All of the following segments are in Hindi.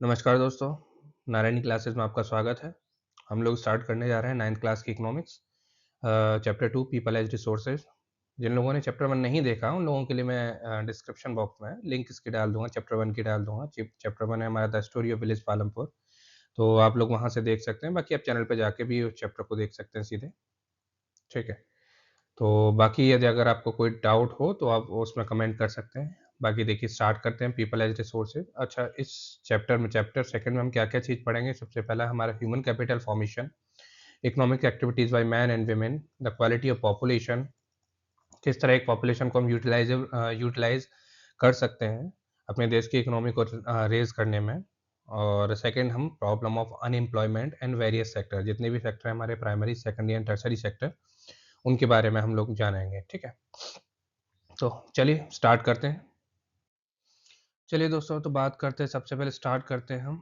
नमस्कार दोस्तों, नारायणी क्लासेस में आपका स्वागत है। हम लोग स्टार्ट करने जा रहे हैं 9th क्लास की economics chapter 2 people as resources. जिन लोगों ने चैप्टर 1 नहीं देखा, उन लोगों के लिए मैं डिस्क्रिप्शन बॉक्स में लिंक इसकी डाल दूँगा, चैप्टर 1 की डाल दूँगा। चैप्टर 1 है हमारा the story of village Palampur, तो आप लोग वहाँ से देख सकते हैं। बाकी आप चैनल पे जाके भी उस चैप्टर को देख सकते हैं सीधे, ठीक है? तो बाकी यदि अगर आपको कोई डाउट हो तो आप उसमें कमेंट कर सकते हैं। बाकी देखिए स्टार्ट करते हैं पीपल एज़ रिसोर्सेज़। अच्छा इस चैप्टर सेकंड में हम क्या-क्या चीज़ पढ़ेंगे? सबसे पहला हमारा human capital formation, economic activities by man and women, the quality of population, किस तरह एक पॉपुलेशन को हम यूटिलाइज़ कर सकते हैं अपने देश की इकोनॉमी को रेज़ करने में। और सेकंड हम problem of unemployment and various sector, जितने भी सेक्टर हैं हमारे primary, secondary and tertiary sector, उनके बारे में हम लोग जानेंगे, ठीक है? तो चलिए स्टार्ट करते हैं। चलिए दोस्तों तो बात करते हैं, सबसे पहले स्टार्ट करते हैं हम,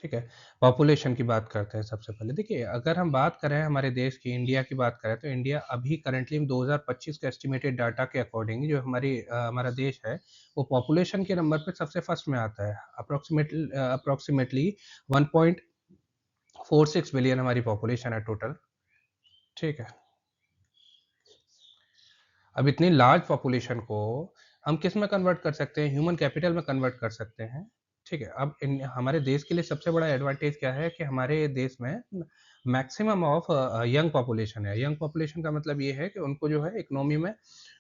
ठीक है? पॉपुलेशन की बात करते हैं सबसे पहले। देखिए अगर हम बात करें हमारे देश की, इंडिया की बात करें तो इंडिया अभी करंटली 2025 के एस्टिमेटेड डाटा के अकॉर्डिंग जो हमारा देश है, वो पॉपुलेशन के नंबर पे सबसे फर्स्ट में आता है। अप्रॉक्सिमेटली 1.46 बिलियन हमारी पॉपुलेशन है टोटल, ठीक है? अब इतनी लार्ज पॉपुलेशन को हम किस में कन्वर्ट कर सकते हैं? ह्यूमन कैपिटल में कन्वर्ट कर सकते हैं, ठीक है? अब इन हमारे देश के लिए सबसे बड़ा एडवांटेज क्या है कि हमारे देश में मैक्सिमम ऑफ यंग पॉपुलेशन है। यंग पॉपुलेशन का मतलब ये है कि उनको जो है इकोनॉमी में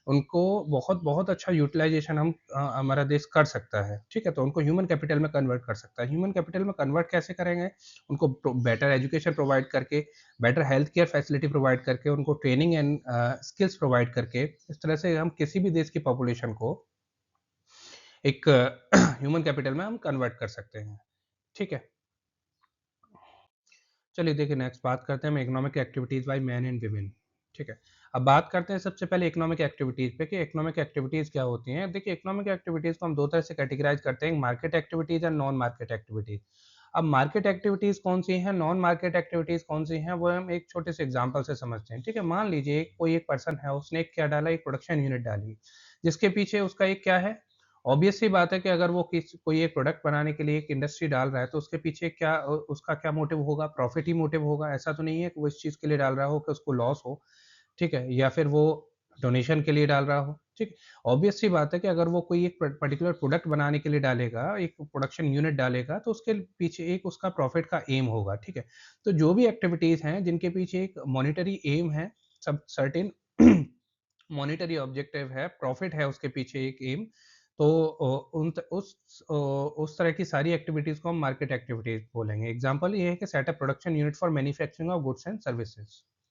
उनको बहुत-बहुत अच्छा यूटिलाइज़ेशन हमारा देश कर सकता है, ठीक है? तो उनको ह्यूमन कैपिटल में कन्वर्ट कर सकता है। ह्यूमन कैपिटल में कन्वर्ट कैसे करेंगे? उनको बेटर एजुकेशन प्रोवाइड करके, better health care facility provide करके, उनको ट्रेनिंग एंड स्किल्स प्रोवाइड करके, इस तरह से हम किसी भी देश की पॉपुलेशन को एक ह्यूमन कैपिटल में हम कन्वर्ट कर सकते हैं, ठीक है? चलिए देखिए नेक्स्ट बात करते हैं हम economic activities by man and women, ठीक है? अब बात करते हैं सबसे पहले इकोनॉमिक एक्टिविटीज़ पे कि इकोनॉमिक एक्टिविटीज़ क्या होती हैं? देखिए इकोनॉमिक एक्टिविटीज़ को हम 2 तरह से कैटेगराइज़ करते हैं, market activities and non market activities. अब मार्केट एक्टिविटीज़ कौन-सी हैं, नॉन मार्केट एक्टिविटीज़ कौन-सी हैं, वो हम एक छोटे से एग्ज़ाम्पल से समझते हैं, ठीक है? मान लीजिए कोई एक पर्सन है, उसने एक क्या डाला, एक प्रोडक्शन यूनिट डाली, जिसके पीछे उसका एक क्या है, ऑब्वियस सी बात है कि अगर वो कोई एक प्रोडक्ट बनाने के लिए एक इंडस्ट्री डाल रहा है, तो उसके पीछे उसका क्या मोटिव होगा? प्रॉफ़िट ही मोटिव होगा। ऐसा तो नहीं है कि वो इस चीज़ के लिए डाल रहा हो कि उसको लॉस हो, ठीक है? या फिर वो डोनेशन के लिए डाल रहा हो, ठीक? ऑब्वियस सी बात है कि अगर वो कोई एक पर्टिकुलर प्रोडक्ट बनाने के लिए डालेगा, एक प्रोडक्शन यूनिट डालेगा, तो उसके पीछे एक उसका प्रॉफ़िट का एम होगा, ठीक है? तो जो भी एक्टिविटीज़ हैं, जिनके पीछे एक मॉनेटरी एम है, सब सर्टेन मॉनेटरी ऑब्जेक्टिव है, प्रॉफ़िट है उसके पीछे एक एम, तो उस तरह की सारी एक्टिविटीज़ को हम मार्केट एक्टिविटीज़ बोलेंगे। एग्ज़ाम्पल ये है कि set up production unit for manufacturing of goods and services,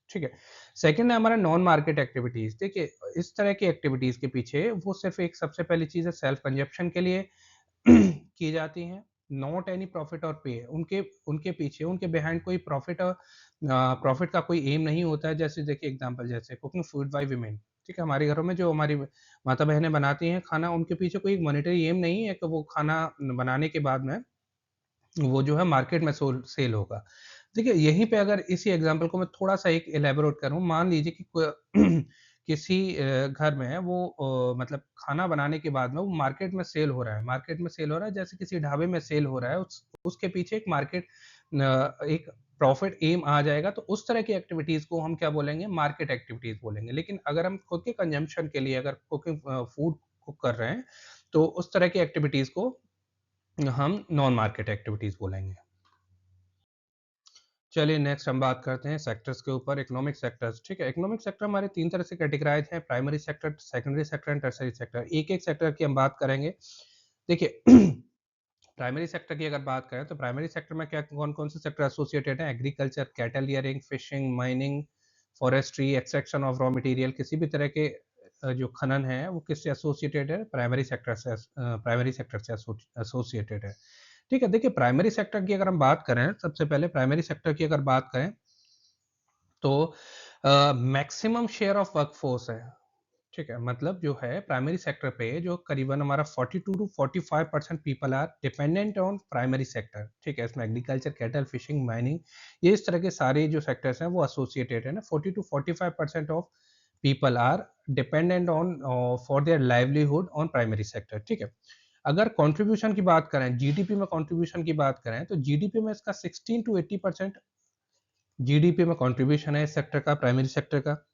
ठीक है। सेकंड है हमारा नॉन मार्केट एक्टिविटीज़। देखिए, इस तरह की एक्टिविटीज़ के पीछे वो सिर्फ़ एक सबसे पहली चीज़ है सेल्फ कंज़प्शन के लिए की जाती हैं, नॉट एनी प्रॉफिट और पे। उनके उनके पीछे उनके बिहाइंड कोई प्रॉफिट का कोई एम नहीं होता है। जैसे देखिए एग्ज़ाम्पल जैसे कुकिंग फूड बाय वुमेन, ठीक है? हमारे घरों में जो हमारी माता-बहनें बनाती हैं खाना, उनके पीछे कोई मॉनेटरी एम नहीं है कि वो खाना बनाने के बाद में वो जो है मार्केट में सेल होगा। देखिए, यहीं पे अगर इसी एग्ज़ाम्पल को मैं थोड़ा-सा एक इलैबोरेट करूँ, मान लीजिए कि किसी घर में वो मतलब खाना बनाने के बाद में वो मार्केट में सेल हो रहा है, जैसे किसी ढाबे में सेल हो रहा है, उसके पीछे एक प्रॉफ़िट एम आ जाएगा, तो उस तरह की एक्टिविटीज़ को हम क्या बोलेंगे? मार्केट एक्टिविटीज़ बोलेंगे। लेकिन अगर हम खुद के कंज़म्पशन के लिए अगर फूड कुक कर रहे हैं, तो उस तरह की एक्टिविटीज़ को हम नॉन मार्केट एक्टिविटीज़ बोलेंगे। चलिए नेक्स्ट हम बात करते हैं सेक्टर्स के ऊपर, इकोनॉमिक सेक्टर्स, ठीक है? इकोनॉमिक सेक्टर हमारे 3 तरह से कैटेगराइज़ हैं, primary sector, secondary sector and tertiary sector. एक-एक सेक्टर की हम बात करेंगे। देखिए प्राइमरी सेक्टर की अगर बात करें तो प्राइमरी सेक्टर में क्या कौन-कौन से सेक्टर एसोसिएटेड हैं? Agriculture, cattle rearing, fishing, mining, forestry, extraction of raw material, किसी भी तरह के जो खनन है वो किससे एसोसिएटेड है? प्राइमरी सेक्टर से एसोसिएटेड है। ठीक है, देखिए प्राइमरी सेक्टर की अगर हम बात करें, सबसे पहले प्राइमरी सेक्टर की अगर बात करें तो मैक्सिमम शेयर ऑफ वर्कफोर्स है, ठीक है? मतलब जो है प्राइमरी सेक्टर पे जो करीबन हमारा 42 to 45% people are dependent on primary sector, ठीक है? इसमें एग्रीकल्चर, कैटल, फिशिंग, माइनिंग, ये इस तरह के सारे जो सेक्टर्स हैं वो एसोसिएटेड है ना। 40 to 45% of people are dependent on for their livelihood on primary sector, ठीक है? अगर कंट्रीब्यूशन की बात करें, जीडीपी में कंट्रीब्यूशन की बात करें, तो जीडीपी में इसका 16 टू 80% जीडीपी में कंट्रीब्यूशन है इस सेक्टर का, प्राइमरी सेक्टर का,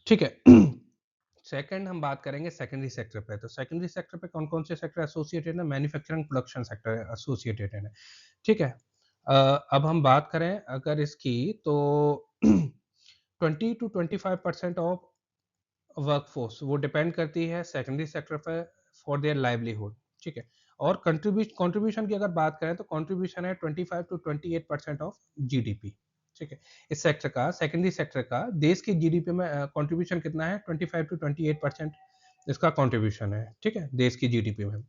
ठीक है। सेकंड हम बात करेंगे सेकेंडरी सेक्टर पे। तो सेकेंडरी सेक्टर पे कौन-कौन से सेक्टर एसोसिएटेड है? मैन्युफैक्चरिंग प्रोडक्शन सेक्टर एसोसिएटेड है, ठीक है। अब हम बात करें अगर इसकी, तो 20 टू 25% ऑफ वर्कफोर्स वो डिपेंड करती है सेकेंडरी सेक्टर पे फॉर देयर लाइवलीहुड, ठीक है। और कंट्रीब्यूशन की अगर बात करें तो कंट्रीब्यूशन है 25 टू 28% ऑफ जीडीपी, ठीक है। इस सेक्टर का, सेकेंडरी सेक्टर का देश की जीडीपी में कंट्रीब्यूशन कितना है? 25 टू 28% इसका कंट्रीब्यूशन है, ठीक है, देश की जीडीपी में।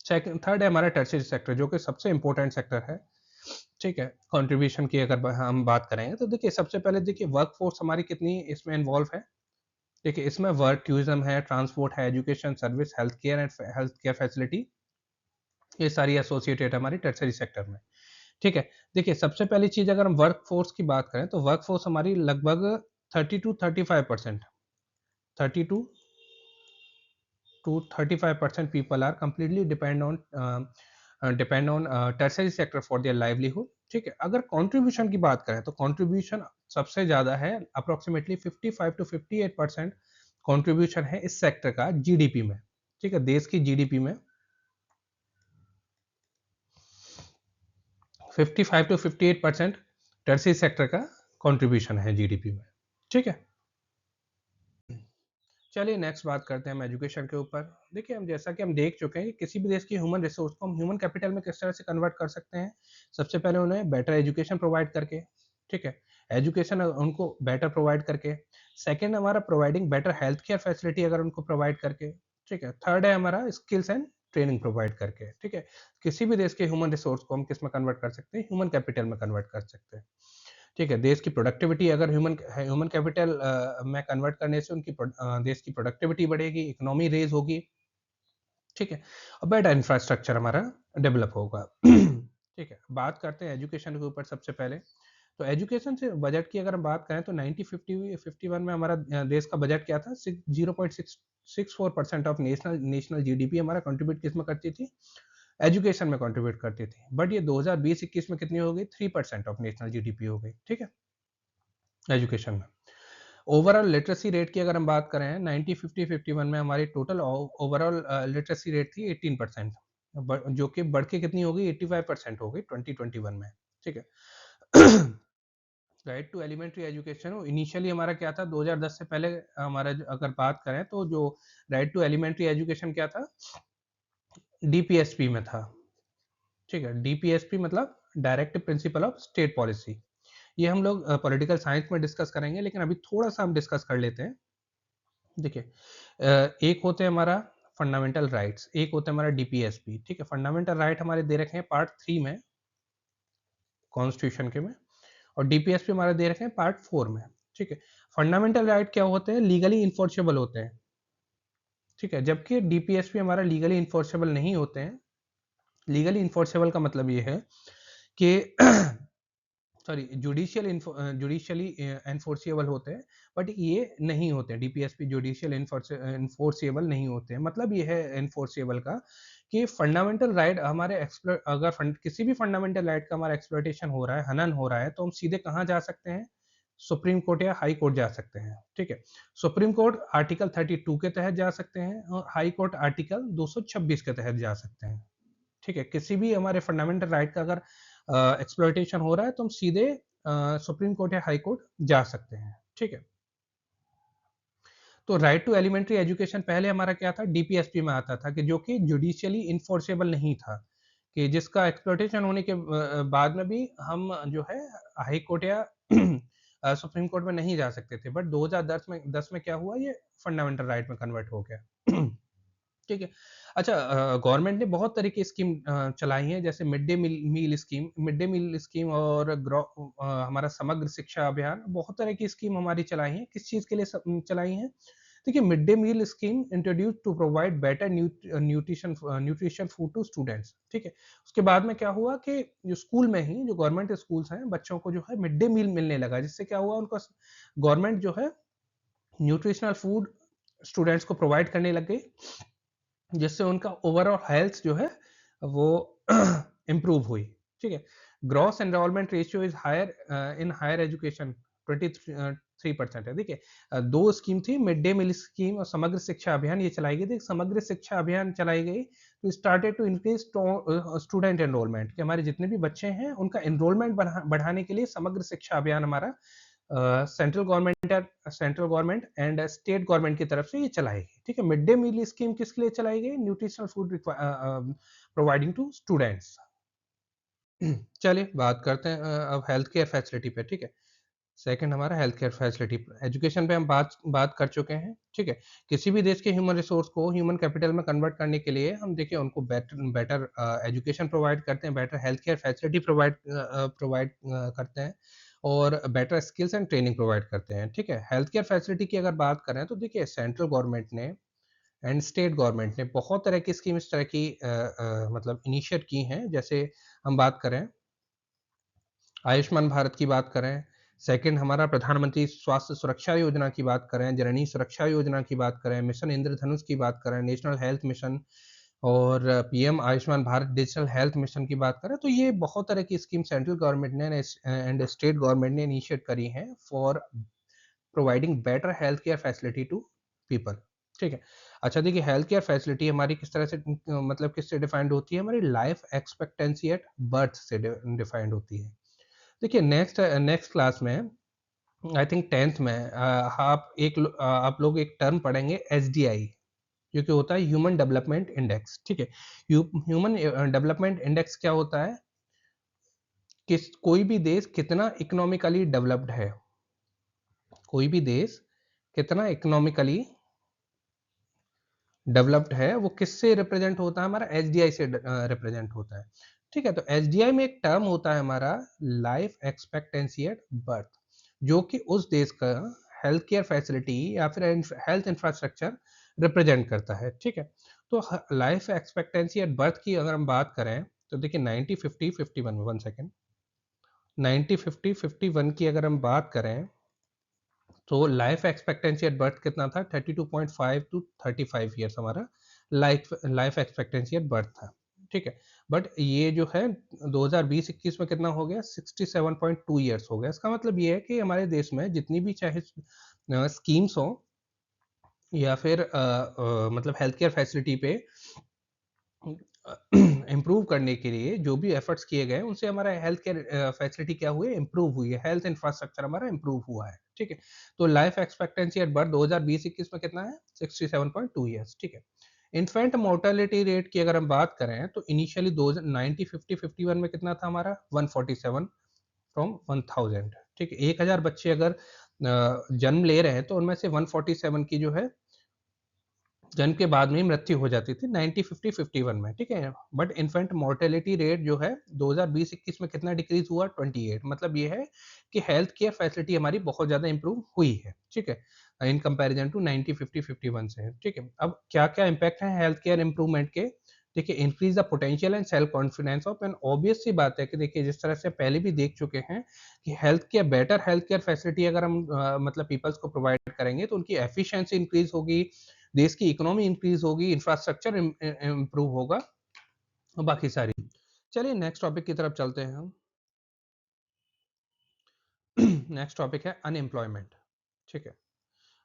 सेकंड थर्ड है हमारा टर्शियरी सेक्टर, जो कि सबसे इंपॉर्टेंट सेक्टर है, ठीक है। कंट्रीब्यूशन की अगर हम बात करें तो देखिए, सबसे पहले देखिए वर्कफोर्स हमारी कितनी इसमें इन्वॉल्व है। देखिए, इसमें वर्क, टूरिज्म है, ट्रांसपोर्ट है, education, service, health care and health care facility, ये सारी एसोसिएटेड है हमारी टर्शरी सेक्टर में, ठीक है। देखिए, सबसे पहली चीज़ अगर हम वर्क फोर्स की बात करें तो वर्क फोर्स हमारी लगभग 30 to 35%, 30 to 35% people are completely depend on tertiary sector for their livelihood, ठीक है। अगर कंट्रीब्यूशन की बात करें तो कंट्रीब्यूशन सबसे ज़्यादा है, अप्रोक्सीमेटली 55 टू 58% कंट्रीब्यूशन है इस सेक्टर का जीडीपी में, ठीक है। देश की जीडीपी में 55 टू 58% टर्शरी सेक्टर का कंट्रीब्यूशन है जीडीपी में, ठीक है। चलिए नेक्स्ट बात करते हैं हम एजुकेशन के ऊपर। देखिए, हम जैसा कि हम देख चुके हैं कि किसी भी देश की ह्यूमन रिसोर्स को हम ह्यूमन कैपिटल में किस तरह से कन्वर्ट कर सकते हैं। सबसे पहले उन्हें बेटर एजुकेशन प्रोवाइड करके, ठीक है, एजुकेशन उनको बेटर प्रोवाइड करके। सेकंड हमारा providing better health care facility अगर उनको प्रोवाइड करके, ठीक है। थर्ड है हमारा स्किल्स एंड ट्रेनिंग प्रोवाइड करके, ठीक है। किसी भी देश के ह्यूमन रिसोर्स को हम किस में कन्वर्ट कर सकते हैं? ह्यूमन कैपिटल में कन्वर्ट कर सकते हैं, ठीक है। देश की प्रोडक्टिविटी अगर ह्यूमन कैपिटल में कन्वर्ट करने से उनकी देश की प्रोडक्टिविटी बढ़ेगी, इकोनॉमी रेज होगी, ठीक है, और बेटर इंफ्रास्ट्रक्चर हमारा डेवलप होगा। ठीक है, बात करते हैं एजुकेशन के ऊपर सबसे पहले। तो एजुकेशन से बजट की अगर हम बात करें तो 1951 में हमारा देश का बजट क्या था? 0.664% ऑफ नेशनल नेशनल जीडीपी हमारा कंट्रीब्यूट किस में करती थी? एजुकेशन में कंट्रीब्यूट करती थी। बट ये 2020-21 में कितनी हो गई? 3% ऑफ नेशनल जीडीपी हो गई, ठीक है, एजुकेशन में। ओवरऑल लिटरेसी रेट की अगर हम बात करें 1950-51 में हमारी टोटल ओवरऑल लिटरेसी रेट थी 18%, जो कि बढ़ के कितनी हो गई? 85% हो गई 2021 में, ठीक है। Right to elementary education initially हमारा क्या था? 2010 से पहले हमारा अगर बात करें तो जो राइट टू एलिमेंट्री एजुकेशन क्या था? डीपीएसपी में था, ठीक है। डीपीएसपी मतलब direct principle of state policy. ये हम लोग पॉलिटिकल साइंस में डिस्कस करेंगे, लेकिन अभी थोड़ा सा हम डिस्कस कर लेते हैं। देखिए, एक होते हैं हमारा फंडामेंटल राइट्स, एक होता है हमारा डीपीएसपी, ठीक है। फंडामेंटल राइट हमारे दे रखे हैं पार्ट 3 में कॉन्स्टिट्यूशन के में, और डीपीएसपी हमारे दे रखे हैं पार्ट 4 में, ठीक है। फंडामेंटल राइट क्या होते हैं? लीगली इन्फोर्सेबल होते हैं, ठीक है, जबकि डीपीएसपी हमारा लीगली इन्फोर्सेबल नहीं होते हैं। लीगली इन्फोर्सेबल का मतलब ये है कि सॉरी, जुडिशियली एनफोर्सिएबल होते हैं, बट ये नहीं होते हैं। डीपीएसपी जुडिशियल एनफोर्सिएबल नहीं होते हैं। मतलब ये है एनफोर्सिएबल का कि फंडामेंटल राइट हमारे अगर किसी भी फंडामेंटल राइट का हमारा एक्सप्लॉइटेशन हो रहा है, हनन हो रहा है, तो हम सीधे कहाँ जा सकते हैं? सुप्रीम कोर्ट या हाई कोर्ट जा सकते हैं, ठीक है। सुप्रीम कोर्ट आर्टिकल 32 के तहत जा सकते हैं और हाई कोर्ट आर्टिकल 226 के तहत जा सकते हैं, ठीक है। किसी भी हमारे फंडामेंटल राइट का अगर एक्सप्लॉइटेशन हो रहा है तो हम सीधे सुप्रीम कोर्ट या हाई कोर्ट जा सकते हैं, ठीक है। तो राइट टू एलिमेंट्री एजुकेशन पहले हमारा क्या था? डीपीएसपी में आता था, कि जो कि जुडिशियली इन्फोर्सेबल नहीं था, कि जिसका एक्सप्लॉइटेशन होने के बाद में भी हम जो है हाई कोर्ट या सुप्रीम कोर्ट में नहीं जा सकते थे। बट 2010 में क्या हुआ? ये फंडामेंटल राइट में कन्वर्ट हो गया। ठीक है। अच्छा, गवर्नमेंट ने बहुत तरह की स्कीम चलाई हैं, जैसे मिड डे मील स्कीम और हमारा समग्र शिक्षा अभियान, बहुत तरह की स्कीम हमारी चलाई हैं। किस चीज़ के लिए चलाई हैं? देखिए, mid day meal scheme introduce to provide better nutrition food to students, ठीक है। उसके बाद में क्या हुआ कि जो स्कूल में ही जो गवर्नमेंट स्कूल्स हैं, बच्चों को जो है मिड डे मील मिलने लगा, जिससे क्या हुआ? उनको गवर्नमेंट जो है न्यूट्रिशनल फूड स्टूडेंट्स को प्रोवाइड करने लग गई। जिससे उनका ओवरऑल हेल्थ जो है वो इम्प्रूव हुई। ठीक है, gross enrolment ratio is higher in higher education 23% है। देखिए, दो स्कीम थी, मिड डे मील स्कीम और समग्र शिक्षा अभियान, ये चलाई गई थी। समग्र शिक्षा अभियान चलाई गई तो started to increase student enrolment, कि हमारे जितने भी बच्चे हैं उनका एनरोलमेंट बढ़ाने के लिए समग्र शिक्षा अभियान हमारा central government and state government की तरफ से ये चलाई गई। ठीक है, मिड डे मील स्कीम किसके लिए चलाई गई? Nutritional food providing to students. चलिए बात करते हैं अब हेल्थ केयर फैसिलिटी पे। ठीक है, सेकंड हमारा हेल्थ केयर फैसिलिटी, एजुकेशन पे हम बात बात कर चुके हैं। ठीक है, किसी भी देश के ह्यूमन रिसोर्स को ह्यूमन कैपिटल में कन्वर्ट करने के लिए हम देखिए उनको बेटर बेटर एजुकेशन प्रोवाइड करते हैं, better health care facility provide करते हैं, और better skills and training provide करते हैं। ठीक है, हेल्थ केयर फैसिलिटी की अगर बात करें तो देखिए सेंट्रल गवर्नमेंट ने एंड स्टेट गवर्नमेंट ने बहुत तरह की स्कीम इस तरह की मतलब इनिशिएट की हैं। जैसे हम बात करें आयुष्मान भारत की बात करें, सेकंड हमारा प्रधानमंत्री स्वास्थ्य सुरक्षा योजना की बात करें, जननी सुरक्षा योजना की बात करें, मिशन इंद्रधनुष की बात करें, नेशनल हेल्थ मिशन, और PM Ayushman Bharat digital health mission की बात करें, तो ये बहुत तरह की स्कीम सेंट्रल गवर्नमेंट ने एंड स्टेट गवर्नमेंट ने इनिशिएट करी हैं for providing better health care facility to people. ठीक है, अच्छा देखिए हेल्थ केयर फैसिलिटी हमारी किस तरह से मतलब किससे डिफाइंड होती है? हमारी लाइफ एक्सपेक्टेंसी एट बर्थ से डिफाइंड होती है। देखिए नेक्स्ट नेक्स्ट क्लास में आई थिंक 10th में आप लोग एक टर्म पढ़ेंगे एसडीआई, जो कि होता है ह्यूमन डेवलपमेंट इंडेक्स। ठीक है, ह्यूमन डेवलपमेंट इंडेक्स क्या होता है? किस कोई भी देश कितना इकोनॉमिकली डेवलप्ड है, कोई भी देश कितना इकोनॉमिकली डेवलप्ड है, वो किससे रिप्रेजेंट होता है? हमारा एसडीआई से रिप्रेजेंट होता है। ठीक है, तो एसडीआई में एक टर्म होता है हमारा लाइफ एक्सपेक्टेंसी एट बर्थ, जो कि उस देश का हेल्थ केयर फैसिलिटी या फिर हेल्थ इंफ्रास्ट्रक्चर रिप्रेजेंट करता है। ठीक है, तो लाइफ एक्सपेक्टेंसी एट बर्थ की अगर हम बात करें तो देखिए 90 50 51 वन सेकेंड, 90 50 51 की अगर हम बात करें तो लाइफ एक्सपेक्टेंसी एट बर्थ कितना था? 32.5 टू 35 ईयर्स हमारा life life expectancy at birth था। ठीक है, बट ये जो है 2020-21 में कितना हो गया? 67.2 ईयर्स हो गया। इसका मतलब ये है कि हमारे देश में जितनी भी चाहे स्कीम्स हो या फिर मतलब हेल्थ केयर फैसिलिटी पे इम्प्रूव करने के लिए जो भी एफर्ट्स किए गए उनसे हमारा हेल्थ केयर फैसिलिटी क्या हुई है? इम्प्रूव हुई है, हेल्थ इंफ्रास्ट्रक्चर हमारा इम्प्रूव हुआ है। ठीक है, तो लाइफ एक्सपेक्टेंसी एट बर्थ 2020-21 में कितना है? 67.2 ईयर्स। ठीक है, इन्फेंट मोर्टेलिटी रेट की अगर हम बात करें तो इनिशियली 90 50 51 में कितना था हमारा? 147 फ्रॉम 1000। ठीक है, 1000 बच्चे अगर जन्म ले रहे हैं तो उनमें से 147 की जो है जन्म के बाद में ही मृत्यु हो जाती थी 90 50 51 में। ठीक है, बट इन्फेंट मोर्टेलिटी रेट जो है 2020-21 में कितना डिक्रीज हुआ? 28। मतलब ये है कि हेल्थ केयर फैसिलिटी हमारी बहुत ज़्यादा इंप्रूव हुई है। ठीक है, इन कंपैरिजन टू 90 50 51 से। ठीक है, अब क्या क्या इम्पैक्ट है हेल्थ केयर इंप्रूवमेंट के? देखिए increase the potential and self confidence of an, obvious सी बात है कि देखिए जिस तरह से पहले भी देख चुके हैं कि हेल्थ केयर फैसिलिटी अगर हम मतलब पीपल्स को प्रोवाइड करेंगे तो उनकी एफिशिएंसी इंक्रीज होगी, देश की इकोनॉमी इंक्रीज होगी, इंफ्रास्ट्रक्चर इम्प्रूव होगा और बाकी सारी। चलिए नेक्स्ट टॉपिक की तरफ चलते हैं हम। नेक्स्ट टॉपिक है अनएम्प्लॉयमेंट। ठीक है,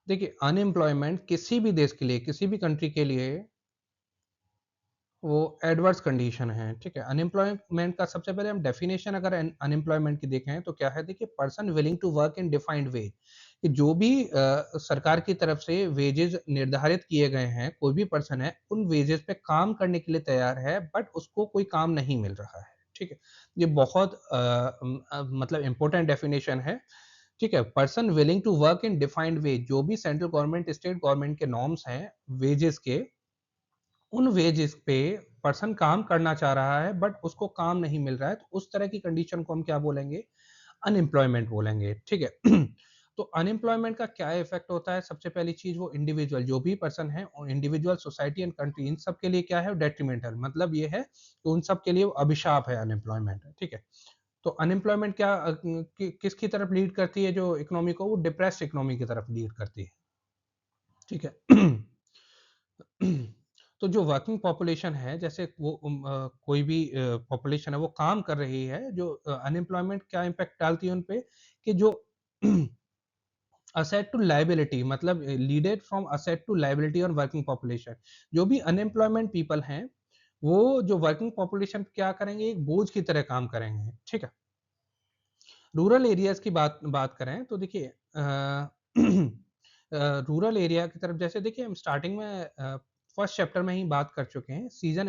देखिए अनएम्प्लॉयमेंट किसी भी देश के लिए, किसी भी कंट्री के लिए वो एडवर्स कंडीशन है। ठीक है, अनएम्प्लॉयमेंट का सबसे पहले हम डेफिनेशन अगर अनएम्प्लॉयमेंट की देखें तो क्या है? देखिए person willing to work in defined way, कि जो भी सरकार की तरफ से वेजेस निर्धारित किए गए हैं, कोई भी पर्सन है उन वेजेस पे काम करने के लिए तैयार है बट उसको कोई काम नहीं मिल रहा है। ठीक है, ये बहुत मतलब इंपॉर्टेंट डेफिनेशन है। ठीक है, person willing to work in defined way, जो भी सेंट्रल गवर्नमेंट स्टेट गवर्नमेंट के नॉर्म्स हैं वेजेस के, उन वेजेस पे पर्सन काम करना चाह रहा है बट उसको काम नहीं मिल रहा है, तो उस तरह की कंडीशन को हम क्या बोलेंगे? अनएम्प्लॉयमेंट बोलेंगे। ठीक है, तो अनएम्प्लॉयमेंट का क्या इफेक्ट होता है? सबसे पहली चीज वो इंडिविजुअल, जो भी पर्सन है, इंडिविजुअल, सोसाइटी एंड कंट्री, इन सब के लिए क्या है? डेट्रीमेंटल, मतलब ये है कि उन सब के लिए वो अभिशाप है अनएम्प्लॉयमेंट। ठीक है, तो अनएम्प्लॉयमेंट क्या किसकी तरफ लीड करती है? जो इकोनॉमी को, वो डिप्रेस्ड इकोनॉमी की तरफ लीड करती है। ठीक है, तो जो वर्किंग पॉपुलेशन है, जैसे वो कोई भी पॉपुलेशन है वो काम कर रही है, जो अनएम्प्लॉयमेंट क्या इम्पैक्ट डालती है उन पे, कि जो असेट टू लायबिलिटी, मतलब leaded from asset to liability on working population. जो भी अनएम्प्लॉयमेंट पीपल हैं, वो जो वर्किंग पॉपुलेशन क्या करेंगे, एक बोझ की तरह काम करेंगे, ठीक है। रूरल एरियाज की बात बात करें तो देखिए रूरल एरिया की तरफ, जैसे देखिए हम स्टार्टिंग में फर्स्ट चैप्टर में ही बात कर चुके हैं, सीजन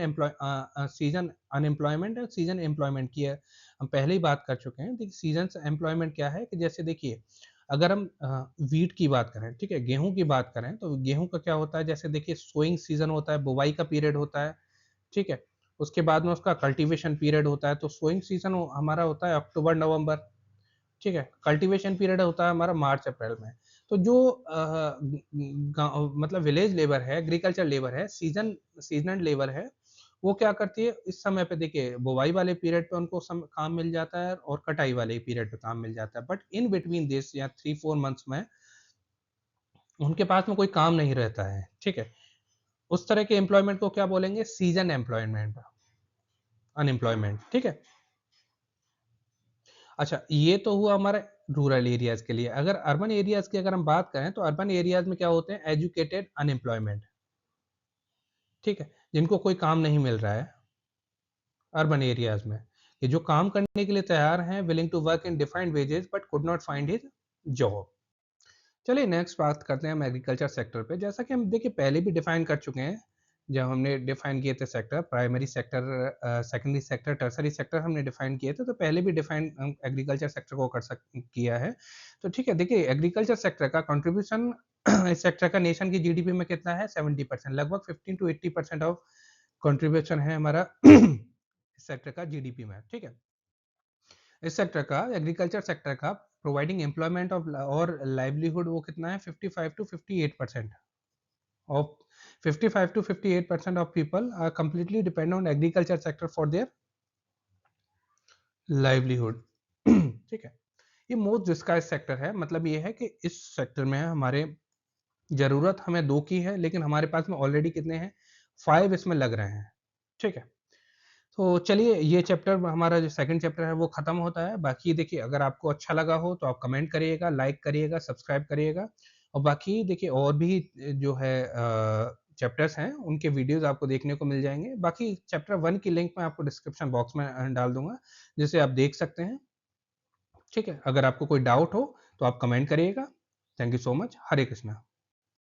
अनएम्प्लॉयमेंट और सीजन एम्प्लॉयमेंट की है, हम पहले ही बात कर चुके हैं। देखिए सीजन एम्प्लॉयमेंट क्या है, कि जैसे देखिए अगर हम वीट की बात करें, ठीक है, गेहूं की बात करें, तो गेहूं का क्या होता है, जैसे देखिए सोइंग सीजन होता है, बुवाई का पीरियड होता है, ठीक है। उसके बाद में उसका कल्टीवेशन पीरियड होता है, तो सोइंग सीजन हमारा होता है अक्टूबर नवंबर, ठीक है। कल्टीवेशन पीरियड होता है हमारा मार्च अप्रैल में। तो जो गाँव मतलब विलेज लेबर है, एग्रीकल्चर लेबर है, सीजनल लेबर है, वो क्या करती है इस समय पे, देखिए बुवाई वाले पीरियड पे उनको काम मिल जाता है और कटाई वाले पीरियड पे काम मिल जाता है, बट इन बिटवीन दिस या 3-4 मंथ्स में उनके पास में कोई काम नहीं रहता है, ठीक है। उस तरह के एम्प्लॉयमेंट को क्या बोलेंगे, सीजन एम्प्लॉयमेंट, अनएम्प्लॉयमेंट, ठीक है। अच्छा, ये तो हुआ हमारे रूरल एरियाज के लिए। अगर अर्बन एरियाज की अगर हम बात करें, तो अर्बन एरियाज में क्या होते हैं, एजुकेटेड अनएम्प्लॉयमेंट, ठीक है, जिनको कोई काम नहीं मिल रहा है अर्बन एरियाज में, ये जो काम करने के लिए तैयार हैं, willing to work in defined wages but could not find his job. चलिए नेक्स्ट बात करते हैं हम एग्रीकल्चर सेक्टर पे। जैसा कि हम देखिए पहले भी डिफाइन कर चुके हैं, जब हमने डिफाइन किए थे sector, primary sector, secondary sector, tertiary sector हमने डिफाइन किए थे, तो पहले भी डिफाइन हम एग्रीकल्चर सेक्टर को किया है। तो ठीक है, देखिए एग्रीकल्चर सेक्टर का कंट्रीब्यूशन इस सेक्टर का नेशन की जीडीपी में कितना है, 70%, लगभग 15 to 80% ऑफ कंट्रीब्यूशन है हमारा इस सेक्टर का जीडीपी में, ठीक है। इस सेक्टर का, एग्रीकल्चर सेक्टर का प्रोवाइडिंग एम्प्लॉयमेंट ऑफ और लाइवलीहुड, वो कितना है, 55 to 58% of 55 to 58% of people are completely depend on agriculture sector for their livelihood ठीक है। ये मोस्ट डिस्काइज सेक्टर है, मतलब ये है कि इस सेक्टर में हमारे जरूरत हमें 2 की है, लेकिन हमारे पास में ऑलरेडी कितने हैं, 5 इसमें लग रहे हैं, ठीक है। तो चलिए ये चैप्टर, हमारा जो सेकंड चैप्टर है वो खत्म होता है। बाकी देखिए अगर आपको अच्छा लगा हो तो आप कमेंट करिएगा, लाइक करिएगा, सब्सक्राइब करिएगा, और बाकी देखिए और भी जो है चैप्टर्स हैं उनके वीडियोस आपको देखने को मिल जाएंगे। बाकी चैप्टर 1 की लिंक मैं आपको डिस्क्रिप्शन बॉक्स में डाल दूंगा, जिसे आप देख सकते हैं, ठीक है। अगर आपको कोई डाउट हो तो आप कमेंट करिएगा। Thank you so much. Hare Krishna.